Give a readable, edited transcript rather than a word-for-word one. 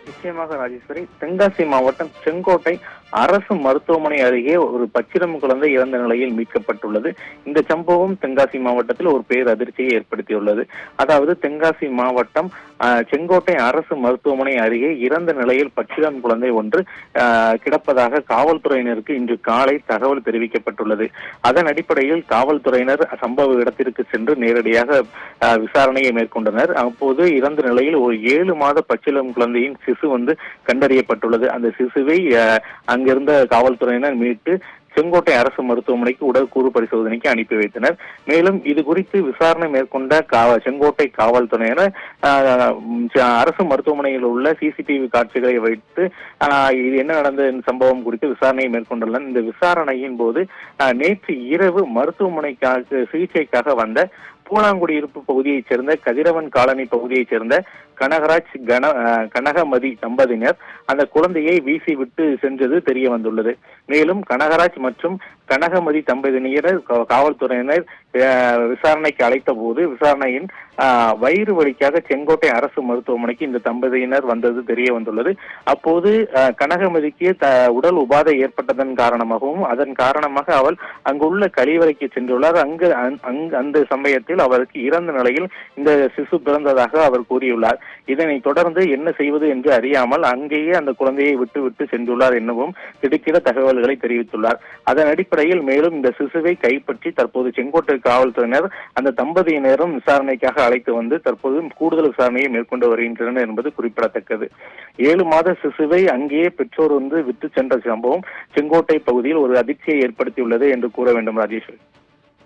நிச்சயமாக ராஜேஸ்வரி. தென்காசி மாவட்டம் செங்கோட்டை அரசு மருத்துவமனை அருகே ஒரு பச்சிளம் குழந்தை இறந்த நிலையில் மீட்கப்பட்டுள்ளது. இந்த சம்பவம் தென்காசி மாவட்டத்தில் ஒரு பேரதிர்ச்சியை ஏற்படுத்தியுள்ளது. அதாவது தென்காசி மாவட்டம் செங்கோட்டை அரசு மருத்துவமனை அருகே இறந்த நிலையில் பச்சிளம் குழந்தை ஒன்று கிடப்பதாக காவல்துறையினருக்கு இன்று காலை தகவல் தெரிவிக்கப்பட்டுள்ளது. அதன் அடிப்படையில் காவல்துறையினர் சம்பவ இடத்திற்கு சென்று நேரடியாக விசாரணையை மேற்கொண்டனர். அப்போது இறந்த நிலையில் ஒரு 7 மாத பச்சிளம் குழந்தையின் சிசு கண்டறியப்பட்டுள்ளது. அந்த சிசுவை அங்கிருந்த காவல்துறையினர் மீட்டு செங்கோட்டை அரசு மருத்துவமனைக்கு உடல் கூறு பரிசோதனைக்கு அனுப்பி வைத்தனர். மேலும் இது குறித்து விசாரணை மேற்கொண்ட செங்கோட்டை காவல்துறையினர் அரசு மருத்துவமனையில் உள்ள சிசிடிவி காட்சிகளை வைத்து இது என்ன நடந்த சம்பவம் குறித்து விசாரணையை மேற்கொண்டுள்ளனர். இந்த விசாரணையின் போது நேற்று இரவு மருத்துவமனைக்காக சிகிச்சைக்காக வந்த பூலாங்குடியிருப்பு பகுதியைச் சேர்ந்த கதிரவன் காலனி பகுதியைச் சேர்ந்த கனகராஜ் கனகமதி தம்பதியினர் அந்த குழந்தையை வீசி விட்டு சென்றது தெரிய வந்துள்ளது. மேலும் கனகராஜ் மற்றும் கனகமதி தம்பதியினர் காவல்துறையினர் விசாரணைக்கு அழைத்த போது விசாரணையின் வயிறு வலிக்காக செங்கோட்டை அரசு மருத்துவமனைக்கு இந்த தம்பதியினர் வந்தது தெரிய வந்துள்ளது. அப்போது கனகமதிக்கு உடல் உபாதை ஏற்பட்டதன் காரணமாகவும் அதன் காரணமாக அவள் அங்குள்ள கழிவறைக்கு சென்றுள்ளார். அந்த சமயத்தில் அவருக்கு இறந்த நிலையில் இந்த சிசு பிறந்ததாக அவர் கூறியுள்ளார். இதனைத் தொடர்ந்து என்ன செய்வது என்று அறியாமல் அங்கேயே அந்த குழந்தையை விட்டு சென்றுள்ளார் எனவும் திடுக்கிட தகவல்களை தெரிவித்துள்ளார். அதன் அடிப்படையில் மேலும் இந்த சிசுவை கைப்பற்றி தற்போது செங்கோட்டை காவல்துறையினர் அந்த தம்பதியினரும் விசாரணைக்காக அழைத்து வந்து தற்போது கூடுதல் விசாரணையை மேற்கொண்டு வருகின்றனர் என்பது குறிப்பிடத்தக்கது. 7 மாத சிசுவை அங்கேயே பெற்றோர் விட்டு சென்ற சம்பவம் செங்கோட்டை பகுதியில் ஒரு அதிர்ச்சியை ஏற்படுத்தியுள்ளது என்று கூற வேண்டும் ராஜேஸ்வரி.